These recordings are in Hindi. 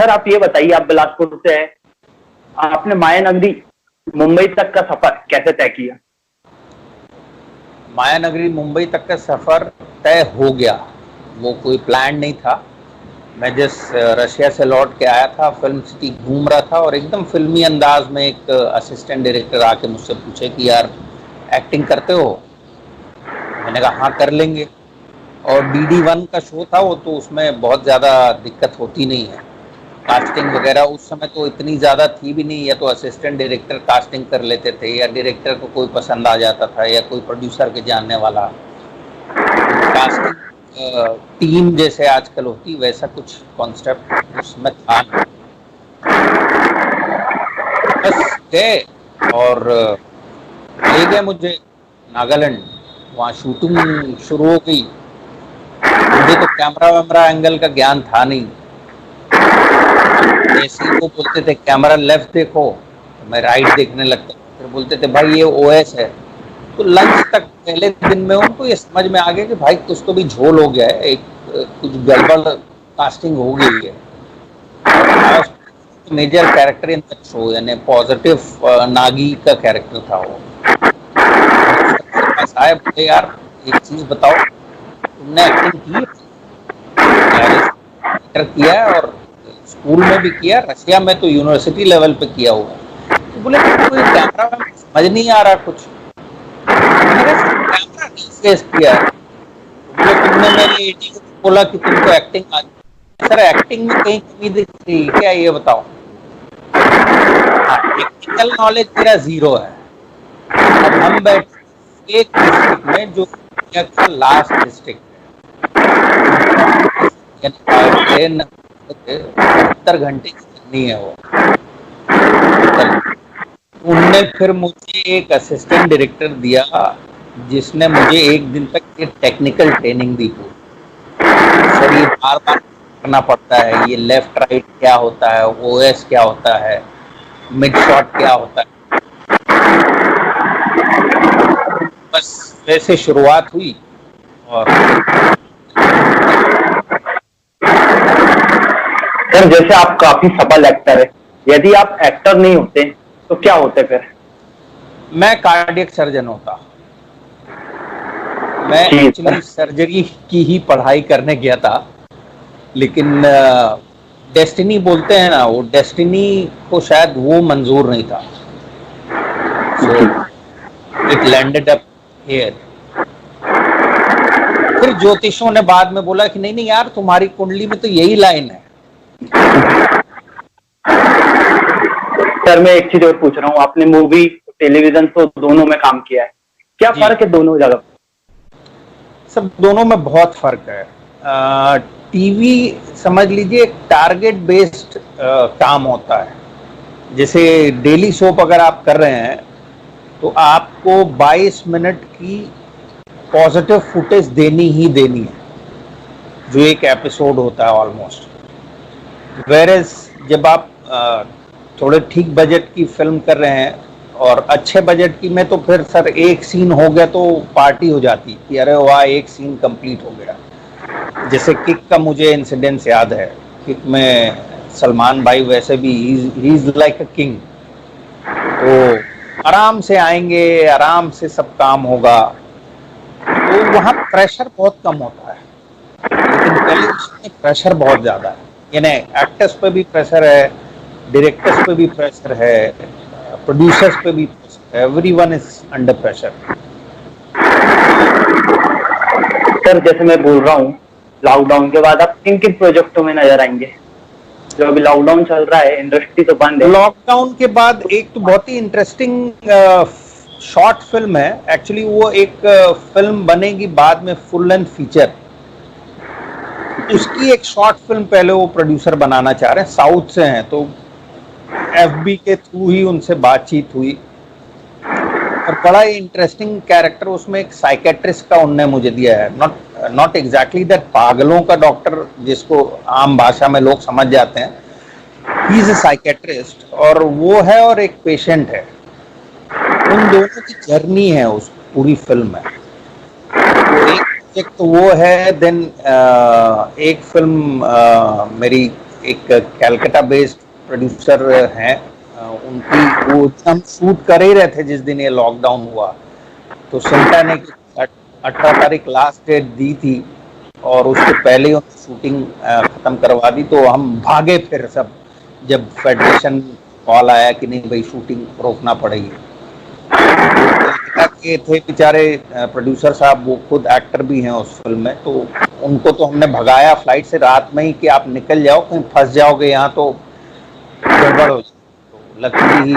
सर आप ये बताइए, आप बिलासपुर से हैं, आपने माया नगरी मुंबई तक का सफर कैसे तय किया? माया नगरी मुंबई तक का सफ़र तय हो गया, वो कोई प्लान नहीं था। मैं जिस रशिया से लौट के आया था, फिल्म सिटी घूम रहा था और एकदम फिल्मी अंदाज में एक असिस्टेंट डायरेक्टर आके मुझसे पूछे कि यार एक्टिंग करते हो? मैंने कहा हाँ कर लेंगे। और DD1 का शो था वो, तो उसमें बहुत ज़्यादा दिक्कत होती नहीं है। कास्टिंग वगैरह उस समय तो इतनी ज़्यादा थी भी नहीं, या तो असिस्टेंट डायरेक्टर कास्टिंग कर लेते थे, या डायरेक्टर को कोई पसंद आ जाता था, या कोई प्रोड्यूसर के जानने वाला। कास्टिंग टीम जैसे आजकल होती, वैसा कुछ कॉन्सेप्ट उसमें था नहीं। बस गए और ले गए मुझे नागालैंड। वहाँ शूटिंग शुरू हो गई। मुझे तो कैमरा वैमरा एंगल का ज्ञान था नहीं। जैसे ही वो बोलते थे कैमरा लेफ्ट देखो, तो मैं राइट देखने लगता। फिर बोलते थे भाई ये OS है। तो लंच तक पहले दिन में उनको ये समझ में आ गया कि भाई कुछ तो भी झोल हो गया है, एक कुछ गड़बड़ कास्टिंग हो गई है। Major character in the show, यानी पॉजिटिव नागी का कैरेक्टर था वो। सबसे पास आए, बोले यार एक चीज बताओ, तुमने एक्टिंग की है? किया है और स्कूल में भी किया, रशिया में तो यूनिवर्सिटी लेवल पे किया हुआ। तो बोले कोई कैमरा में समझ नहीं आ रहा कुछ। कैमरा फेस किया है। बोले तुमने मेरी एडी को बोला कि तुमको एक्टिंग आ, सर एक्टिंग में कहीं कमी दिख रही क्या, ये बताओ। हाँ, टेक्निकल नॉलेज मेरा 0 है। अब हम बैठे एक डिस्ट्रिक्ट में जो लास्ट डिस्ट्रिक्ट है, ट्रेन 70 घंटे की जर्नी है वो। उनने फिर मुझे एक असिस्टेंट डायरेक्टर दिया, जिसने मुझे एक दिन तक ये टेक्निकल ट्रेनिंग दी। सर ये बार बार करना पड़ता है, ये लेफ्ट राइट क्या होता है, OS क्या होता है, मिड शॉट क्या होता है। बस वैसे शुरुआत हुई। और सर जैसे आप काफी सफल एक्टर है, यदि आप एक्टर नहीं होते तो क्या होते फिर? मैं कार्डियक सर्जन होता। मैं एक्चुअली सर्जरी की ही पढ़ाई करने गया था, लेकिन डेस्टिनी बोलते हैं ना, वो डेस्टिनी को शायद वो मंजूर नहीं था। So it landed up here. फिर ज्योतिषों ने बाद में बोला कि नहीं नहीं यार, तुम्हारी कुंडली में तो यही लाइन है। सर मैं एक चीज और पूछ रहा हूँ, आपने मूवी टेलीविजन तो दोनों में काम किया है, क्या फर्क है दोनों जगह? सब दोनों में बहुत फर्क है। टीवी समझ लीजिए एक टारगेट बेस्ड काम होता है। जैसे डेली सोप अगर आप कर रहे हैं तो आपको 22 मिनट की पॉजिटिव फुटेज देनी ही देनी है, जो एक एपिसोड होता है ऑलमोस्ट। वेरेज जब आप थोड़े ठीक बजट की फिल्म कर रहे हैं और अच्छे बजट की में, तो फिर सर एक सीन हो गया तो पार्टी हो जाती कि अरे वाह एक सीन कंप्लीट हो गया। जैसे किक का मुझे इंसिडेंस याद है। किक में सलमान भाई वैसे भी he is like a king, तो आराम से आएंगे, आराम से सब काम होगा, तो वहाँ प्रेशर बहुत कम होता है। लेकिन टेलीविजन में प्रेशर बहुत ज़्यादा है, यानी एक्टर्स पे भी प्रेशर है, डायरेक्टर्स पे भी प्रेशर है, प्रोड्यूसर्स पे भी प्रेशर है, everyone is under pressure. Sir जैसे मैं बोल रहा हूँ, लॉकडाउन के बाद आप किन किन प्रोजेक्टों में नजर आएंगे? जो अभी लॉकडाउन चल रहा है, इंडस्ट्री तो बंद है। लॉकडाउन के बाद एक तो बहुत ही इंटरेस्टिंग शॉर्ट फिल्म है। एक्चुअली वो एक फिल्म बनेगी बाद में फुल लेंथ फीचर। उसकी एक शॉर्ट फिल्म पहले वो प्रोड्यूसर बनाना चाह रहे हैं, साउथ से हैं, तो FB के थ्रू ही उनसे बातचीत हुई। और बड़ा ही इंटरेस्टिंग कैरेक्टर उसमें एक साइकेट्रिस्ट का उनने मुझे दिया है। नॉट एग्जैक्टली दैट पागलों का डॉक्टर जिसको आम भाषा में लोग समझ जाते हैं, ही इज अ साइकेट्रिस्ट, और वो है और एक पेशेंट है। उन दोनों की जर्नी है उस पूरी फिल्म में। तो एक तो वो है। देन एक फिल्म मेरी एक कैलकाटा बेस्ड प्रोड्यूसर हैं, उनकी वो हम शूट कर ही रहे थे जिस दिन ये लॉकडाउन हुआ, तो सिंटा ने 18 तारीख लास्ट डेट दी थी और उसके पहले ही शूटिंग खत्म करवा दी। तो हम भागे फिर सब, जब फेडरेशन कॉल आया कि नहीं भाई शूटिंग रोकना पड़ेगी। के थे बेचारे प्रोड्यूसर साहब, वो खुद एक्टर भी हैं उस फिल्म में, तो उनको तो हमने भगाया फ्लाइट से रात में ही कि आप निकल जाओ, कहीं फंस जाओगे यहाँ तो गड़बड़ हो जाए। तो लकीली ही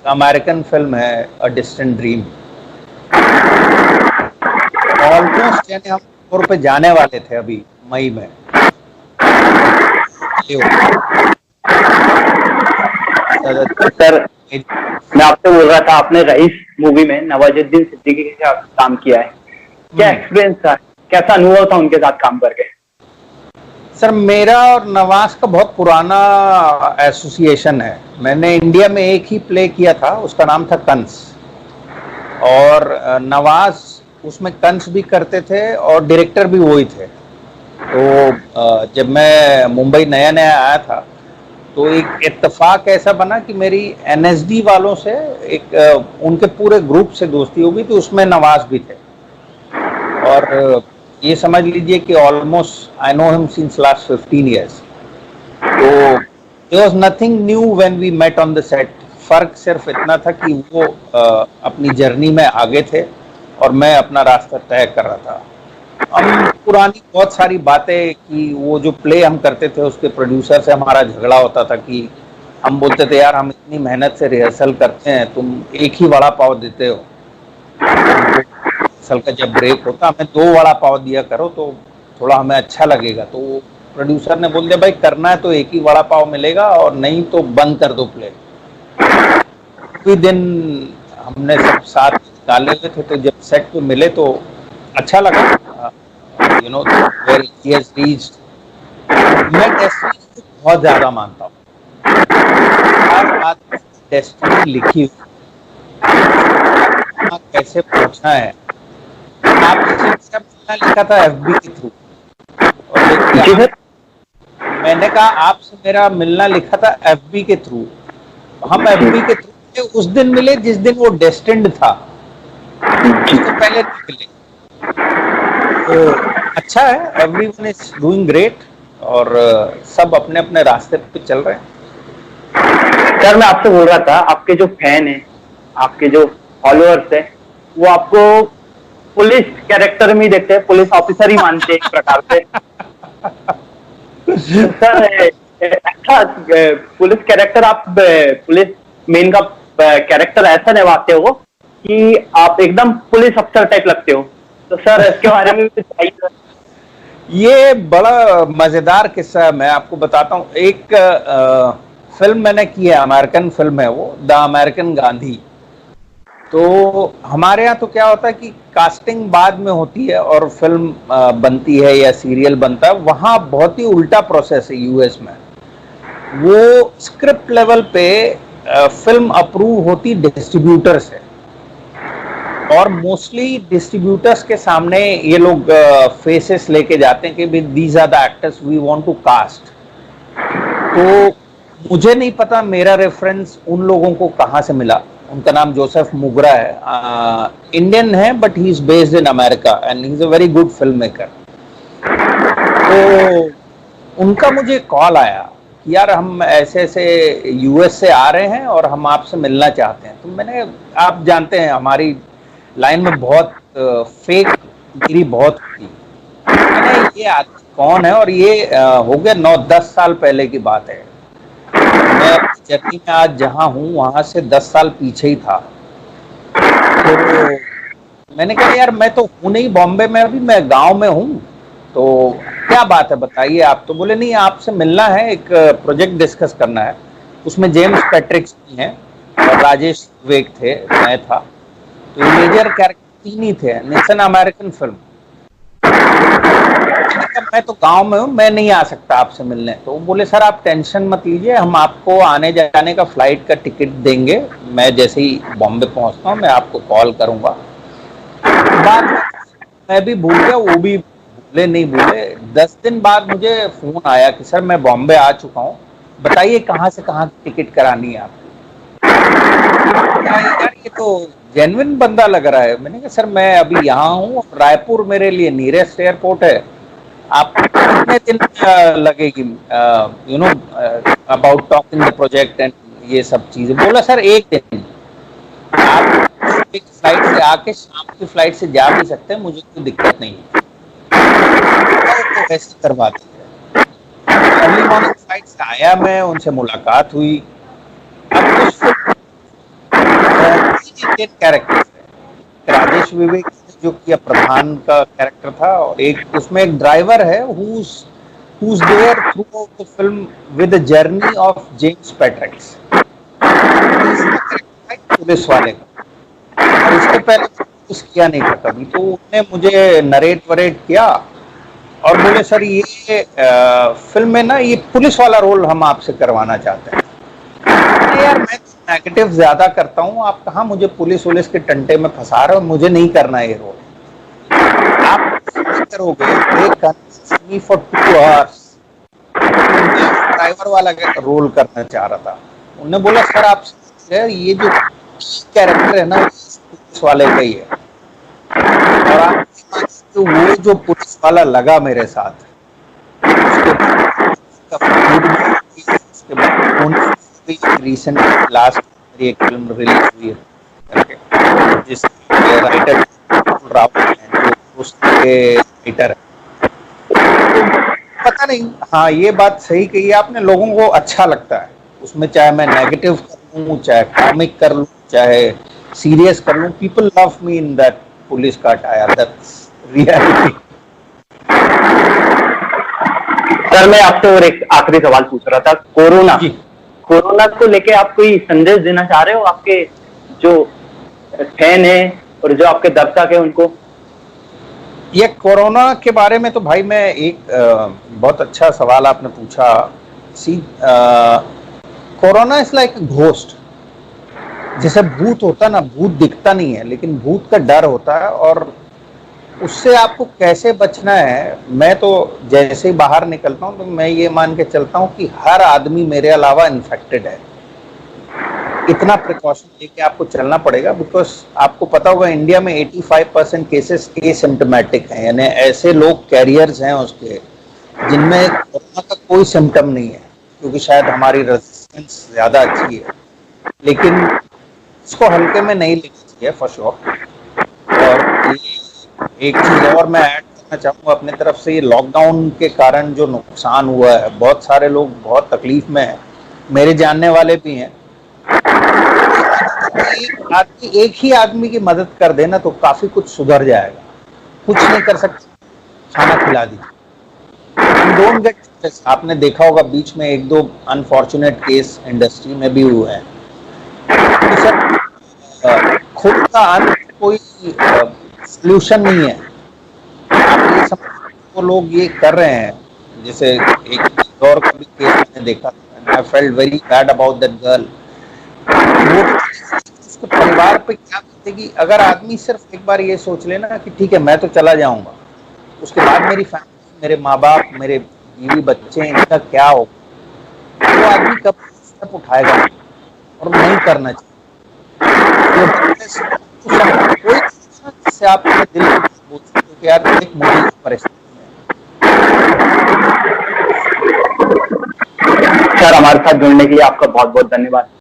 अमेरिकन फिल्म है अ डिस्टेंट ड्रीम, ऑलमोस्ट यानी हम टूर पे जाने वाले थे अभी मई में। सर मैं आपसे बोल रहा था, आपने रईस मूवी में नवाजुद्दीन सिद्दीकी के साथ काम किया है, क्या एक्सपीरियंस था, कैसा अनुभव था उनके साथ काम करके? सर मेरा और नवाज का बहुत पुराना एसोसिएशन है। मैंने इंडिया में एक ही प्ले किया था, उसका नाम था कंस, और नवाज उसमें कंस भी करते थे और डायरेक्टर भी वही थे। तो जब मैं मुंबई नया नया आया था तो एक इत्तेफाक ऐसा बना कि मेरी एनएसडी वालों से एक उनके पूरे ग्रुप से दोस्ती हो गई, तो उसमें नवाज भी थे। और ये समझ लीजिए कि almost I know him since last 15 years। तो there was nothing new when we met on the set. फर्क सिर्फ इतना था कि वो अपनी जर्नी में आगे थे और मैं अपना रास्ता तय कर रहा था। हम पुरानी बहुत सारी बातें कि वो जो प्ले हम करते थे उसके प्रोड्यूसर से हमारा झगड़ा होता था कि हम बोलते थे यार हम इतनी मेहनत से रिहर्सल करते हैं, तुम एक ही वड़ा पाव देते हो, रिहर्सल का जब ब्रेक होता हमें 2 वड़ा पाव दिया करो तो थोड़ा हमें अच्छा लगेगा। तो प्रोड्यूसर ने बोल दिया भाई करना है तो एक ही वड़ा पाव मिलेगा और नहीं तो बंद कर दो प्ले। कोई दिन हमने सब साथ निकाले हुए थे, तो जब सेट पे मिले तो अच्छा लगा। You know where he has reached। मैं डेस्टिनी को बहुत ज्यादा मानता हूँ। हर आदमी डेस्टिनी लिखी हुई कैसे पहुंचना है। आपसे मिलना लिखा था एफबी के थ्रू, और मैंने कहा आपसे मेरा मिलना लिखा था एफबी के थ्रू। हम एफबी के थ्रू उस दिन मिले जिस दिन वो डेस्टिन्ड था, उससे पहले नहीं मिले। तो अच्छा है, एवरीवन इज डूइंग ग्रेट और सब अपने अपने रास्ते पे चल रहे हैं। सर मैं आपसे बोल रहा था, आपके जो फैन हैं, आपके जो फॉलोअर्स हैं, वो आपको पुलिस कैरेक्टर में ही देखते हैं, पुलिस ऑफिसर ही मानते हैं एक प्रकार से। सर अच्छा पुलिस कैरेक्टर, आप पुलिस मेन का कैरेक्टर ऐसा निभाते हो कि आप एकदम पुलिस अफसर टाइप लगते हो, तो सर इसके बारे में भी बताइए। ये बड़ा मजेदार किस्सा है, मैं आपको बताता हूँ। एक फिल्म मैंने की है, अमेरिकन फिल्म है वो, द अमेरिकन गांधी। तो हमारे यहाँ तो क्या होता है कि कास्टिंग बाद में होती है और फिल्म बनती है या सीरियल बनता है। वहाँ बहुत ही उल्टा प्रोसेस है यूएस में। वो स्क्रिप्ट लेवल पे फिल्म अप्रूव होती डिस्ट्रीब्यूटर से, और मोस्टली डिस्ट्रीब्यूटर्स के सामने ये लोग फेसेस लेके जाते हैं कि these are the actors we want to cast. तो मुझे नहीं पता मेरा रेफरेंस उन लोगों को कहाँ से मिला। उनका नाम जोसेफ मुगरा है, इंडियन है but he is based in America and he is a very good film maker. तो उनका मुझे कॉल आया कि यार हम ऐसे ऐसे यूएस से आ रहे हैं और हम आपसे मिलना चाहते हैं। तो मैंने, आप जानते हैं हमारी लाइन में बहुत फेक गिरी बहुत थी। मैंने ये आदमी कौन है, और ये हो गया 9-10 साल पहले की बात है। मैं अपनी जर्नी में आज जहाँ हूँ वहाँ से 10 साल पीछे ही था। तो मैंने कहा यार मैं तो हूँ नहीं बॉम्बे में, अभी मैं गांव में हूँ, तो क्या बात है बताइए आप। तो बोले नहीं आपसे मिलना है, एक प्रोजेक्ट डिस्कस करना है। उसमें जेम्स पैट्रिक्स हैं और राजेश विवेक थे, मैं था। तो मेजर कैरेक्टर 3 ही थे, नेशन अमेरिकन फिल्म। मैं तो गांव में हूँ, मैं नहीं आ सकता आपसे मिलने। तो बोले सर आप टेंशन मत लीजिए, हम आपको आने जाने का फ्लाइट का टिकट देंगे, मैं जैसे ही बॉम्बे पहुंचता हूँ मैं आपको कॉल करूंगा। बाद में मैं भी भूल गया, वो भी भूले नहीं भूले, 10 दिन बाद मुझे फोन आया कि सर मैं बॉम्बे आ चुका हूँ, बताइए कहाँ से कहाँ की टिकट करानी है आपको। यार ये तो जेन्युइन बंदा लग रहा है। मैंने कहा सर मैं अभी यहाँ हूँ, रायपुर मेरे लिए नियरेस्ट एयरपोर्ट है, आप कितने दिन लगेगी you know about talking the project and ये सब चीजें। बोला सर 1 दिन, आप एक फ्लाइट से आके शाम की फ्लाइट से जा भी सकते हैं, मुझे कोई दिक्कत नहीं है, तो वैसे करवा देते हैं। अर्ली मॉर्निंग फ्लाइट से आया मैं, उनसे मुलाकात हुई। अब उस इंडियन कैरेक्टर है, राजेश विवेक ने जो किया प्रधान का कैरेक्टर था, और एक उसमें एक ड्राइवर है who's there throughout the film with the journey of James Patrick। Police वाले का, और इसके पहले कुछ किया नहीं था कभी, तो उन्होंने मुझे नरेट वरेट किया और बोले सर ये फिल्म में ना ये पुलिस वाला रोल हम आपसे करवाना चाहते हैं। यार मैं नेगेटिव ज्यादा करता हूँ, आप कहाँ मुझे पुलिस के टंटे में फंसा रहे हो, मुझे नहीं करना ये रोल, आप करोगे फॉर 2 hours। ड्राइवर वाला रोल करना चाह रहा था। उन्होंने बोला सर आप ये जो कैरेक्टर है ना पुलिस वाले का ही है, और आप तो वो जो पुलिस वाला लगा मेरे साथ, उसके बाद रिसेंट लास्ट एक फिल्म रिलीज हुई है जिसके राइटर रावल हैं, जो उसके राइटर है, पता नहीं। हाँ ये बात सही कही आपने, लोगों को अच्छा लगता है उसमें, चाहे मैं नेगेटिव कर लूँ, चाहे कॉमिक कर लूँ, चाहे सीरियस कर लूँ, people love me in that police का अटायर, दैट्स रियलिटी। सर मैं आपसे और एक आखिरी सवाल पूछ रहा था, कोरोना को लेके आप कोई संदेश देना चाह रहे हो आपके जो फैन है और जो आपके दर्शक है उनको? ये कोरोना के बारे में तो भाई मैं एक बहुत अच्छा सवाल आपने पूछा। कोरोना इज लाइक घोस्ट, जैसे भूत होता ना, भूत दिखता नहीं है लेकिन भूत का डर होता है, और उससे आपको कैसे बचना है, मैं तो जैसे ही बाहर निकलता हूं तो मैं ये मान के चलता हूं कि हर आदमी मेरे अलावा इन्फेक्टेड है। इतना प्रिकॉशन लेके आपको चलना पड़ेगा, बिकॉज आपको पता होगा इंडिया में 85% केसेस एसिम्प्टोमेटिक हैं, यानी ऐसे लोग कैरियर्स हैं उसके जिनमें कोरोना का कोई सिम्टम नहीं है, क्योंकि शायद हमारी रेजिस्टेंस ज्यादा अच्छी है, लेकिन इसको हल्के में नहीं लेना चाहिए फॉर श्योर। और एक चीज और मैं ऐड करना चाहूँगा अपने तरफ से, ये लॉकडाउन के कारण जो नुकसान हुआ है, बहुत सारे लोग बहुत तकलीफ में हैं, मेरे जानने वाले भी हैं। एक ही आदमी की मदद कर देना तो काफी कुछ सुधर जाएगा। कुछ नहीं कर सकते, खाना खिला दीजिए, डोंट गेट। आपने देखा होगा बीच में 1-2 अनफॉर्चुनेट केस इंडस्ट्री में भी हुए हैं, तो सर खुद का अन्न कोई सोल्यूशन नहीं है। आप ये सब वो लोग ये कर रहे हैं, जैसे एक और का भी केस मैंने देखा, I felt very bad about that girl. वो उसके परिवार पे क्या कहते कि अगर आदमी सिर्फ एक बार ये सोच लेना कि ठीक है मैं तो चला जाऊंगा, उसके बाद मेरी फैमिली, मेरे माँ बाप, मेरे बीवी बच्चे, इनका क्या हो, वो आदमी कब स्टेप उठाएगा, और नहीं करना चाहिए। कोई जिससे आप अपने दिल को बोल सकते हो कि यार एक मुझे परिस्थिति है। सर हमारे साथ जुड़ने के लिए आपका बहुत बहुत धन्यवाद।